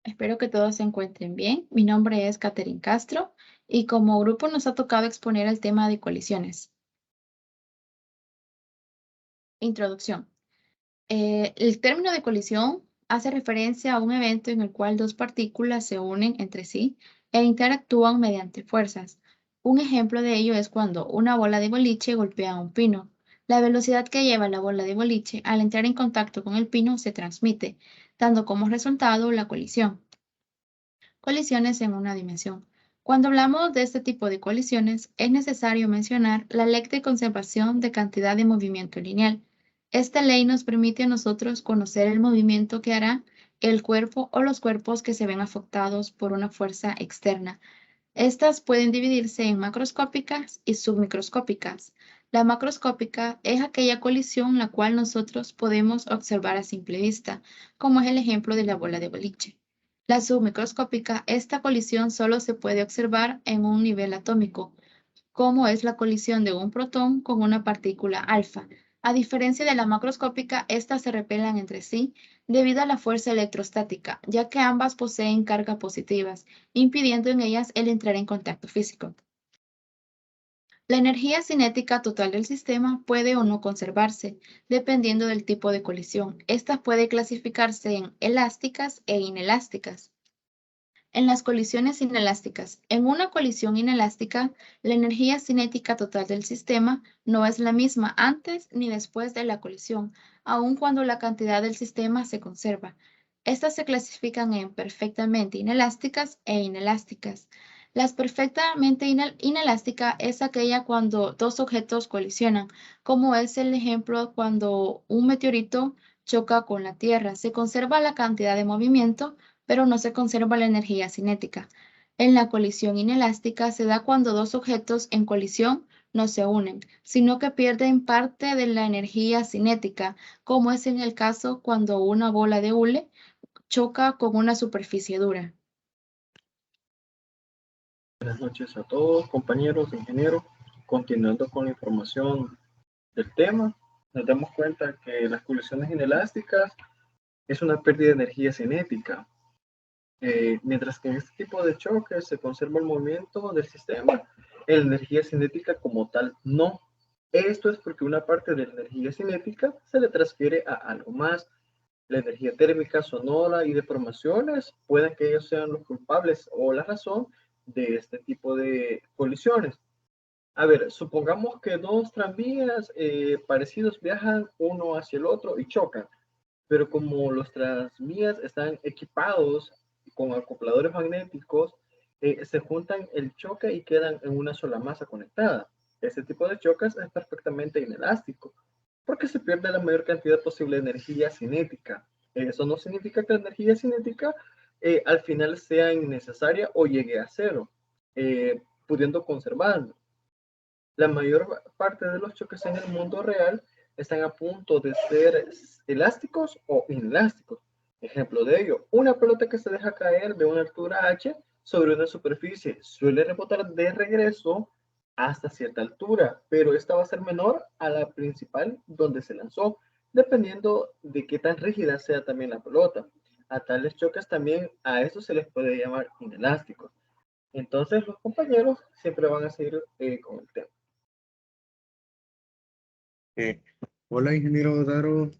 Espero que todos se encuentren bien. Mi nombre es Catherine Castro y como grupo nos ha tocado exponer el tema de colisiones. Introducción. El término de colisión hace referencia a un evento en el cual dos partículas se unen entre sí e interactúan mediante fuerzas. Un ejemplo de ello es cuando una bola de boliche golpea un pino. La velocidad que lleva la bola de boliche al entrar en contacto con el pino se transmite, dando como resultado la colisión. Colisiones en una dimensión. Cuando hablamos de este tipo de colisiones, es necesario mencionar la ley de conservación de cantidad de movimiento lineal. Esta ley nos permite a nosotros conocer el movimiento que hará el cuerpo o los cuerpos que se ven afectados por una fuerza externa. Estas pueden dividirse en macroscópicas y submicroscópicas. La macroscópica es aquella colisión la cual nosotros podemos observar a simple vista, como es el ejemplo de la bola de boliche. La submicroscópica, esta colisión solo se puede observar en un nivel atómico, como es la colisión de un protón con una partícula alfa. A diferencia de la macroscópica, estas se repelan entre sí debido a la fuerza electrostática, ya que ambas poseen cargas positivas, impidiendo en ellas el entrar en contacto físico. La energía cinética total del sistema puede o no conservarse, dependiendo del tipo de colisión. Esta puede clasificarse en elásticas e inelásticas. En las colisiones inelásticas. En una colisión inelástica, la energía cinética total del sistema no es la misma antes ni después de la colisión, aun cuando la cantidad del sistema se conserva. Estas se clasifican en perfectamente inelásticas e inelásticas. Las perfectamente inelástica es aquella cuando dos objetos colisionan, como es el ejemplo cuando un meteorito choca con la Tierra. Se conserva la cantidad de movimiento pero no se conserva la energía cinética. En la colisión inelástica se da cuando dos objetos en colisión no se unen, sino que pierden parte de la energía cinética, como es en el caso cuando una bola de hule choca con una superficie dura. Buenas noches a todos, compañeros, ingenieros. Continuando con la información del tema, nos damos cuenta que las colisiones inelásticas es una pérdida de energía cinética, mientras que en este tipo de choques se conserva el movimiento del sistema, la energía cinética como tal no. Esto es porque una parte de la energía cinética se le transfiere a algo más. La energía térmica, sonora y deformaciones pueden que ellos sean los culpables o la razón de este tipo de colisiones. A ver, supongamos que dos tranvías parecidos viajan uno hacia el otro y chocan, pero como los tranvías están equipados con acopladores magnéticos, se juntan el choque y quedan en una sola masa conectada. Este tipo de choques es perfectamente inelástico, porque se pierde la mayor cantidad posible de energía cinética. Eso no significa que la energía cinética al final sea innecesaria o llegue a cero, pudiendo conservarlo. La mayor parte de los choques en el mundo real están a punto de ser elásticos o inelásticos. Ejemplo de ello, una pelota que se deja caer de una altura h sobre una superficie suele rebotar de regreso hasta cierta altura, pero esta va a ser menor a la principal donde se lanzó, dependiendo de qué tan rígida sea también la pelota. A tales choques también a eso se les puede llamar inelásticos. Entonces los compañeros siempre van a seguir con el tema. Hola, ingeniero Daro.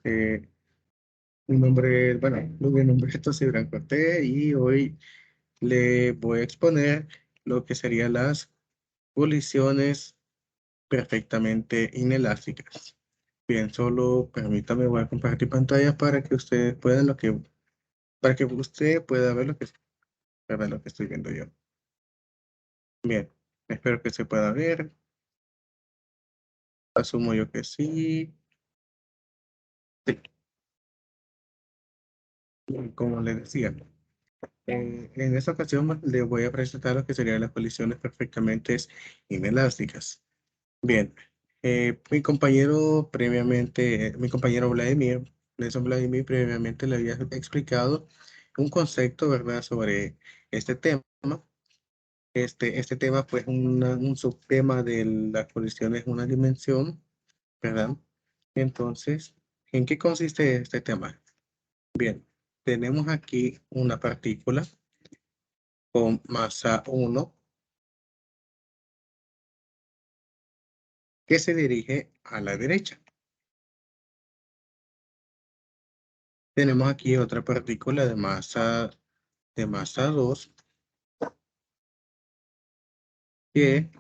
Mi nombre, mi nombre es José Branco Cortés y hoy le voy a exponer lo que serían las colisiones perfectamente inelásticas. Bien, solo permítame, voy a compartir pantalla para que usted pueda para que usted pueda ver lo que estoy viendo yo. Bien, espero que se pueda ver. Asumo yo que sí. Sí, como le decía. En esta ocasión le voy a presentar lo que serían las colisiones perfectamente inelásticas. Bien, mi compañero Vladimir, Nelson Vladimir, previamente le había explicado un concepto, ¿verdad?, sobre este tema. Este tema, pues, un subtema de la colisión es una dimensión, ¿verdad? Entonces, ¿en qué consiste este tema? Bien. tenemos aquí una partícula con masa 1 que se dirige a la derecha. Tenemos aquí otra partícula de masa 2 que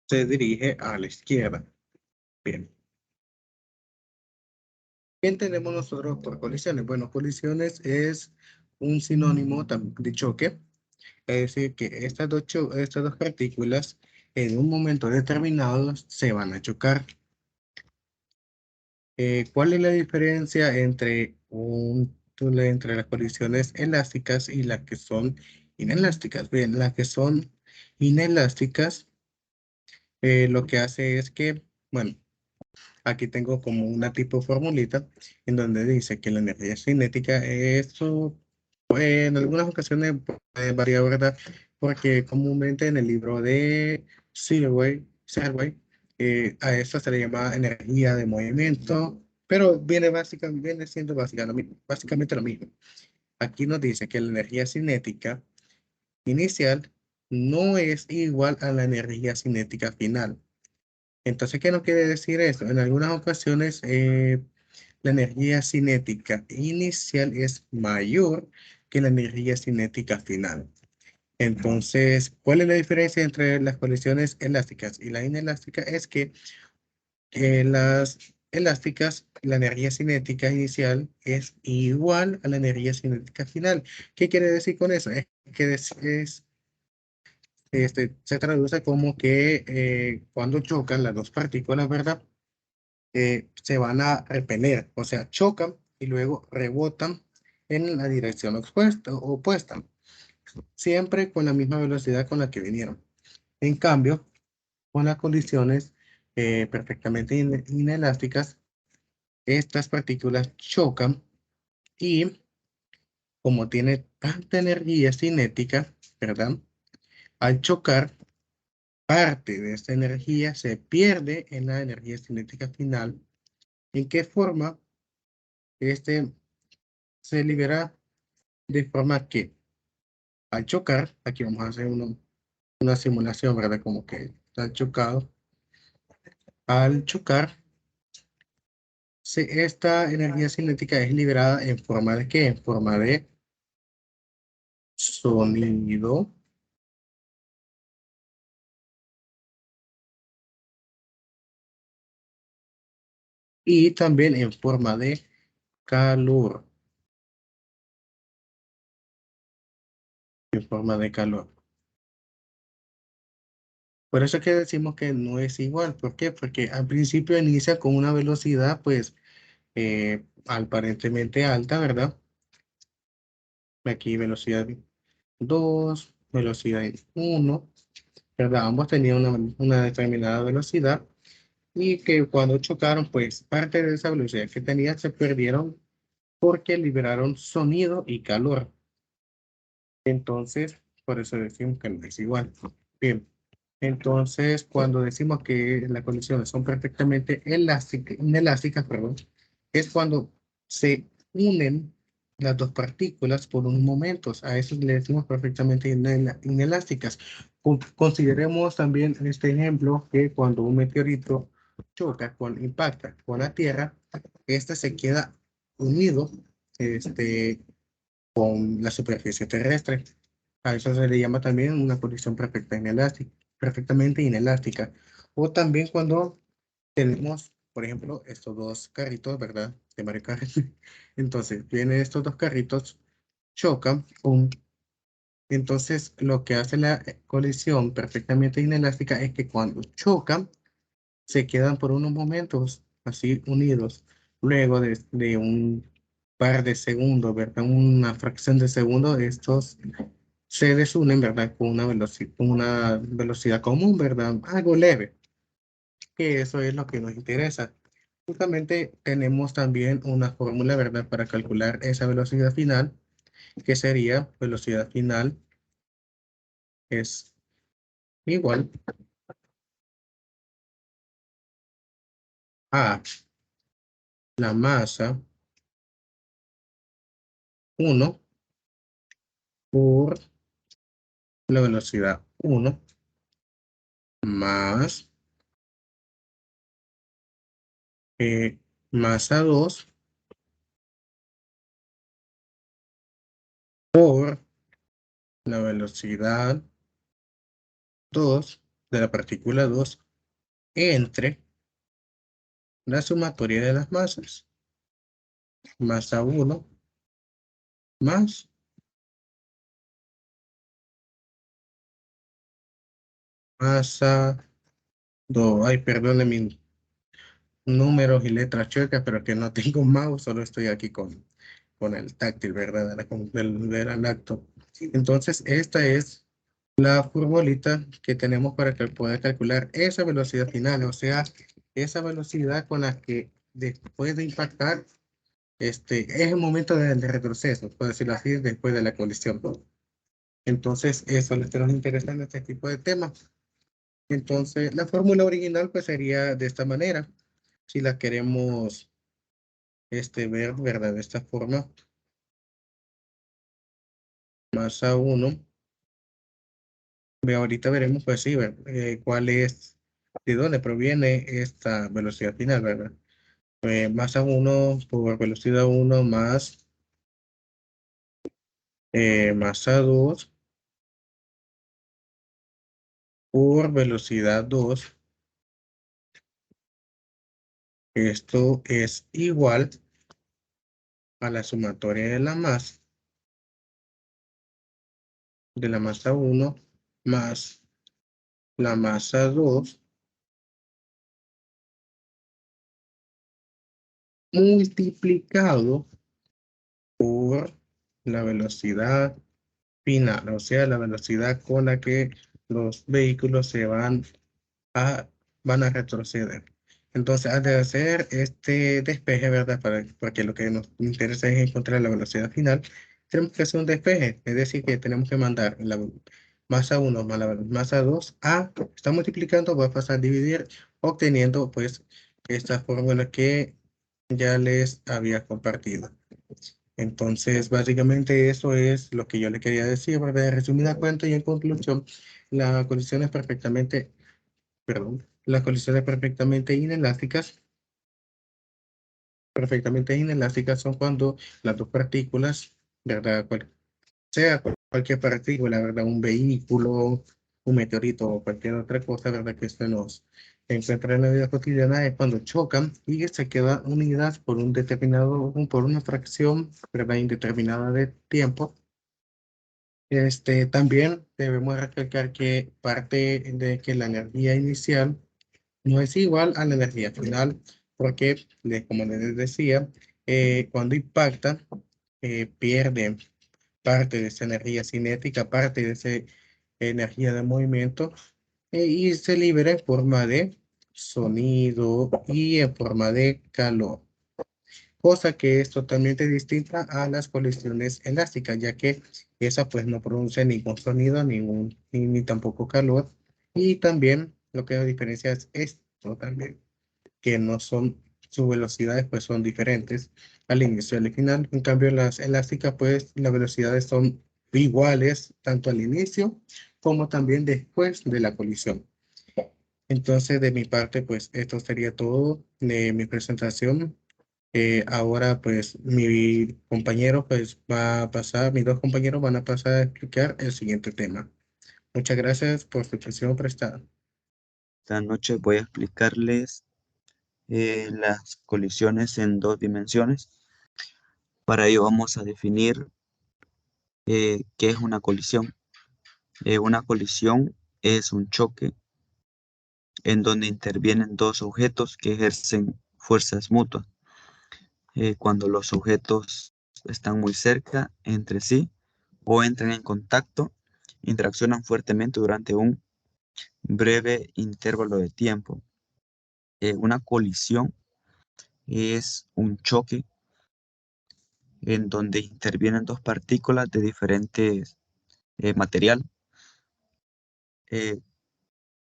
se dirige a la izquierda. Bien. ¿Qué entendemos nosotros por colisiones? Bueno, colisiones es un sinónimo de choque. Es decir, que estas dos partículas en un momento determinado se van a chocar. ¿Cuál es la diferencia entre las colisiones elásticas y las que son inelásticas? Bien, las que son inelásticas, lo que hace es que, bueno, aquí tengo como una tipo formulita en donde dice que la energía cinética, eso en algunas ocasiones puede variar, ¿verdad? Porque comúnmente en el libro de Serway, a eso se le llama energía de movimiento, pero viene siendo básicamente lo mismo. Aquí nos dice que la energía cinética inicial no es igual a la energía cinética final. Entonces, ¿qué nos quiere decir esto? En algunas ocasiones, la energía cinética inicial es mayor que la energía cinética final. Entonces, ¿cuál es la diferencia entre las colisiones elásticas y la inelástica? Es que las elásticas, la energía cinética inicial es igual a la energía cinética final. ¿Qué quiere decir con eso? Es que se traduce como que cuando chocan las dos partículas, ¿verdad? Se van a repeler, o sea, chocan y luego rebotan en la dirección opuesta, siempre con la misma velocidad con la que vinieron. En cambio, con las colisiones perfectamente inelásticas, estas partículas chocan y como tiene tanta energía cinética, ¿verdad? Al chocar, parte de esta energía se pierde en la energía cinética final. ¿En qué forma? Se libera de forma que al chocar, aquí vamos a hacer una simulación, ¿verdad? Como que está chocado. Al chocar, esta energía cinética es liberada en forma de ¿qué? En forma de sonido y también en forma de calor. En forma de calor. Por eso es que decimos que no es igual. ¿Por qué? Porque al principio inicia con una velocidad, pues, aparentemente alta, ¿verdad? Aquí velocidad 2, velocidad 1, ¿verdad? Ambos tenían una determinada velocidad y que cuando chocaron, pues parte de esa velocidad que tenían se perdieron porque liberaron sonido y calor. Entonces, por eso decimos que no es igual. Bien, entonces cuando decimos que las condiciones son perfectamente inelásticas, perdón, es cuando se unen las dos partículas por unos momentos. A eso le decimos perfectamente inelásticas. Consideremos también en este ejemplo que cuando un meteorito impacta con la Tierra, este se queda unido con la superficie terrestre. A eso se le llama también una condición perfectamente inelástica. O también cuando tenemos, por ejemplo, estos dos carritos, ¿verdad? De Mario Kart. Entonces, vienen estos dos carritos, chocan, ¡pum! Entonces, lo que hace la colisión perfectamente inelástica es que cuando chocan, se quedan por unos momentos así unidos. Luego de un par de segundos, ¿verdad? Una fracción de segundo, estos se desunen, ¿verdad? Con una velocidad común, ¿verdad? Algo leve, que eso es lo que nos interesa. Justamente tenemos también una fórmula, ¿verdad? Para calcular esa velocidad final, que sería velocidad final es igual a la masa 1 por la velocidad 1 más masa 2 por la velocidad 2 de la partícula 2 entre la sumatoria de las masas. Masa 1 más masa 2. Ay, perdone mis números y letras chuecas, pero que no tengo mouse, solo estoy aquí con el táctil, ¿verdad? Del lacto. Entonces, esta es la formulita que tenemos para que poder calcular esa velocidad final, o sea, esa velocidad con la que después de impactar, es el momento del retroceso, por decirlo así, después de la colisión. Entonces, eso es lo que nos interesa en este tipo de temas. Entonces, la fórmula original pues sería de esta manera. Si la queremos ver, ¿verdad? De esta forma, masa 1. Ahorita veremos, pues sí, cuál es, de dónde proviene esta velocidad final, ¿verdad? Masa 1 por velocidad 1 más masa 2 por velocidad 2. Esto es igual a la sumatoria de la masa 1 más la masa 2 multiplicado por la velocidad final, o sea, la velocidad con la que los vehículos se a, van a retroceder. Entonces, al de hacer este despeje, ¿verdad? Porque lo que nos interesa es encontrar la velocidad final, tenemos que hacer un despeje, es decir, que tenemos que mandar la masa 1 más la masa 2 está multiplicando, va a pasar a dividir, obteniendo pues esta fórmula que ya les había compartido. Entonces, básicamente eso es lo que yo le quería decir, ¿verdad? En resumida cuenta y en conclusión, la colisión es perfectamente, perdón, las colisiones perfectamente inelásticas son cuando las dos partículas, ¿verdad? Cualquier partícula, ¿verdad? Un vehículo, un meteorito o cualquier otra cosa, ¿verdad? Que se nos encuentra en la vida cotidiana es cuando chocan y se quedan unidas por una fracción, ¿verdad? Indeterminada de tiempo. También debemos recalcar que parte de que la energía inicial no es igual a la energía final, porque, como les decía, cuando impacta, pierde parte de esa energía cinética, parte de esa energía de movimiento, y se libera en forma de sonido y en forma de calor. Cosa que es totalmente distinta a las colisiones elásticas, ya que esa pues no produce ningún sonido, ni tampoco calor. Y también lo que la diferencia es esto también, que no son, sus velocidades pues son diferentes al inicio y al final. En cambio, las elásticas pues las velocidades son iguales tanto al inicio como también después de la colisión. Entonces, de mi parte, pues esto sería todo de mi presentación. Ahora, pues mi compañero pues va a pasar, mis dos compañeros van a pasar a explicar el siguiente tema. Muchas gracias por su atención prestada. Esta noche voy a explicarles las colisiones en dos dimensiones. Para ello vamos a definir qué es una colisión. Una colisión es un choque en donde intervienen dos objetos que ejercen fuerzas mutuas. Cuando los objetos están muy cerca entre sí o entran en contacto, interaccionan fuertemente durante un breve intervalo de tiempo. Una colisión es un choque en donde intervienen dos partículas de diferentes material.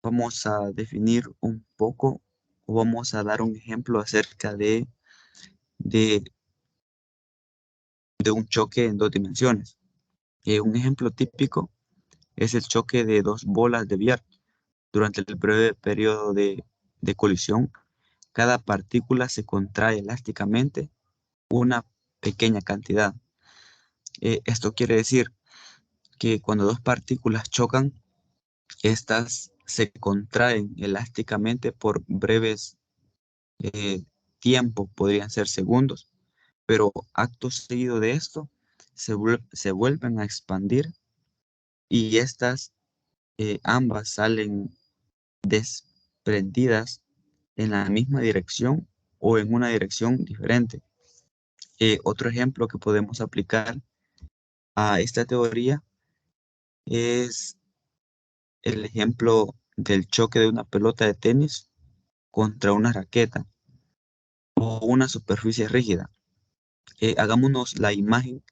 Vamos a definir un poco o vamos a dar un ejemplo acerca de de un choque en dos dimensiones. Un ejemplo típico es el choque de dos bolas de billar. Durante el breve periodo de colisión, cada partícula se contrae elásticamente una pequeña cantidad. Esto quiere decir que cuando dos partículas chocan, estas se contraen elásticamente por breves tiempos, podrían ser segundos, pero acto seguido de esto se vuelven a expandir y estas ambas salen desprendidas en la misma dirección o en una dirección diferente. Otro ejemplo que podemos aplicar a esta teoría es el ejemplo del choque de una pelota de tenis contra una raqueta o una superficie rígida. Hagámonos la imagen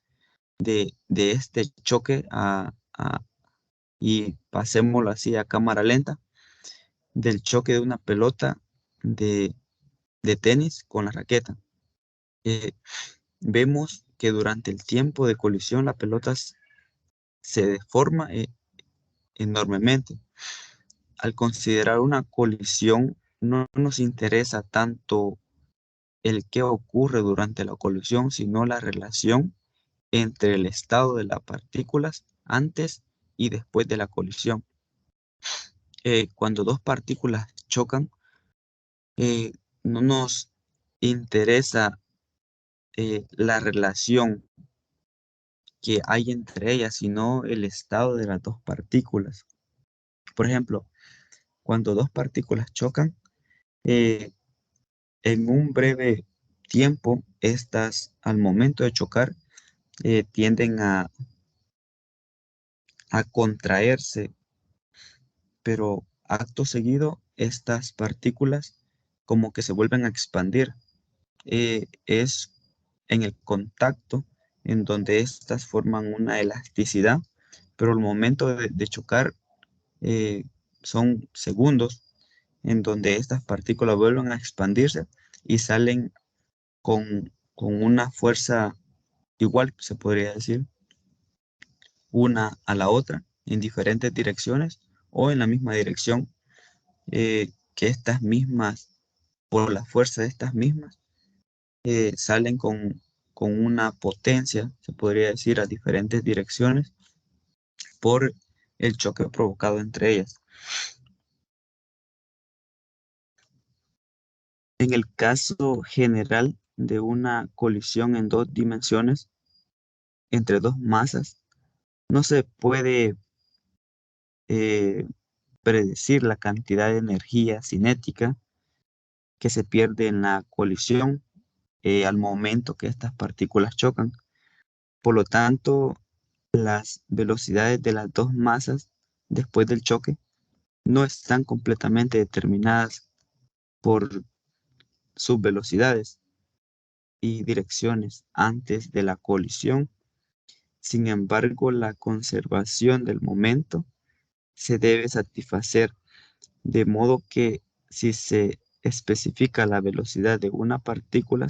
de este choque y pasémoslo así a cámara lenta del choque de una pelota de, de tenis con la raqueta. Vemos que durante el tiempo de colisión la pelota se deforma enormemente. Al considerar una colisión, no nos interesa tanto el qué ocurre durante la colisión, sino la relación entre el estado de las partículas antes y después de la colisión. Cuando dos partículas chocan, no nos interesa la relación que hay entre ellas, sino el estado de las dos partículas. Por ejemplo, cuando dos partículas chocan, en un breve tiempo, estas al momento de chocar tienden a contraerse, pero acto seguido estas partículas como que se vuelven a expandir. Es en el contacto en donde estas forman una elasticidad, pero al momento de chocar son segundos en donde estas partículas vuelven a expandirse y salen con una fuerza igual, se podría decir, una a la otra en diferentes direcciones o en la misma dirección, que estas mismas, por la fuerza de estas mismas, salen con una potencia, se podría decir, a diferentes direcciones por el choque provocado entre ellas. En el caso general de una colisión en dos dimensiones entre dos masas, no se puede predecir la cantidad de energía cinética que se pierde en la colisión al momento que estas partículas chocan. Por lo tanto, las velocidades de las dos masas después del choque no están completamente determinadas por sus velocidades y direcciones antes de la colisión. Sin embargo, la conservación del momento se debe satisfacer, de modo que si se especifica la velocidad de una partícula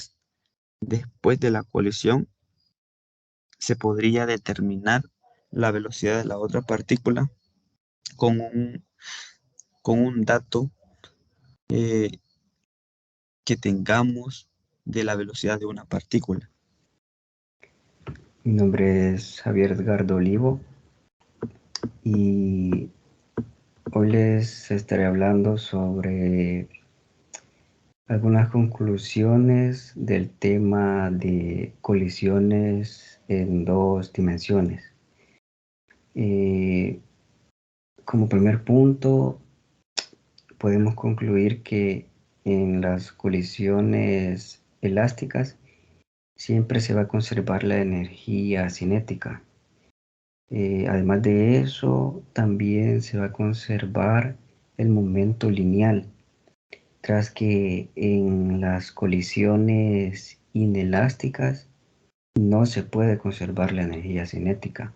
después de la colisión, se podría determinar la velocidad de la otra partícula con un dato eh, que tengamos de la velocidad de una partícula. Mi nombre es Javier Edgardo Olivo y hoy les estaré hablando sobre algunas conclusiones del tema de colisiones en dos dimensiones. Como primer punto, podemos concluir que en las colisiones elásticas siempre se va a conservar la energía cinética. Además de eso, también se va a conservar el momento lineal, tras que en las colisiones inelásticas no se puede conservar la energía cinética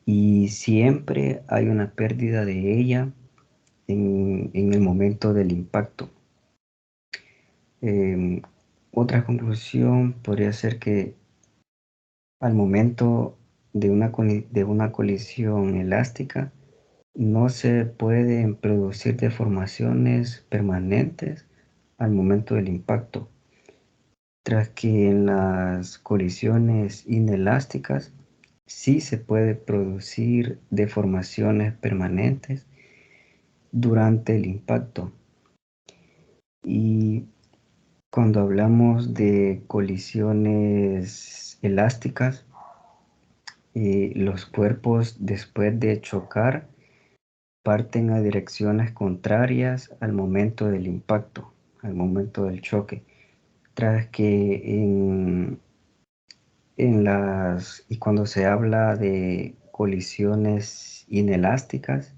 y siempre hay una pérdida de ella en el momento del impacto. Otra conclusión podría ser que Al momento de una colisión elástica, no se pueden producir deformaciones permanentes al momento del impacto, tras que en las colisiones inelásticas sí se puede producir deformaciones permanentes durante el impacto. Y cuando hablamos de colisiones elásticas, los cuerpos después de chocar parten a direcciones contrarias al momento del impacto, al momento del choque, tras que y cuando se habla de colisiones inelásticas,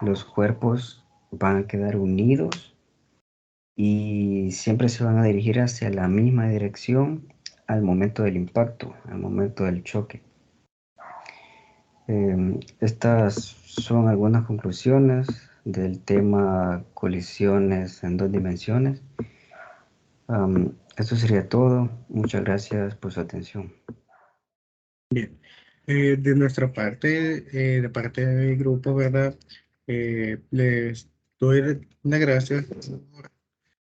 los cuerpos van a quedar unidos y siempre se van a dirigir hacia la misma dirección al momento del impacto, al momento del choque. Estas son algunas conclusiones del tema colisiones en dos dimensiones. Esto sería todo. Muchas gracias por su atención. Bien, de nuestra parte, de parte del grupo, ¿verdad? Les doy las gracias por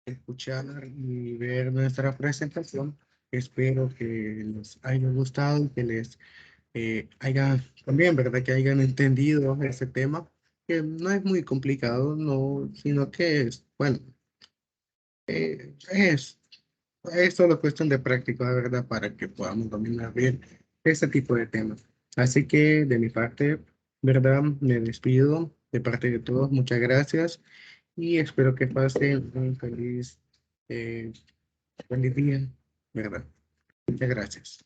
escuchar y ver nuestra presentación. Espero que les haya gustado y que les hayan también, ¿verdad? Que hayan entendido ese tema, que no es muy complicado, no, sino que es, bueno, es solo cuestión de práctica, de verdad, para que podamos dominar bien este tipo de temas. Así que de mi parte, ¿verdad? Me despido de parte de todos. Muchas gracias y espero que pasen un feliz día, ¿verdad? Muchas gracias.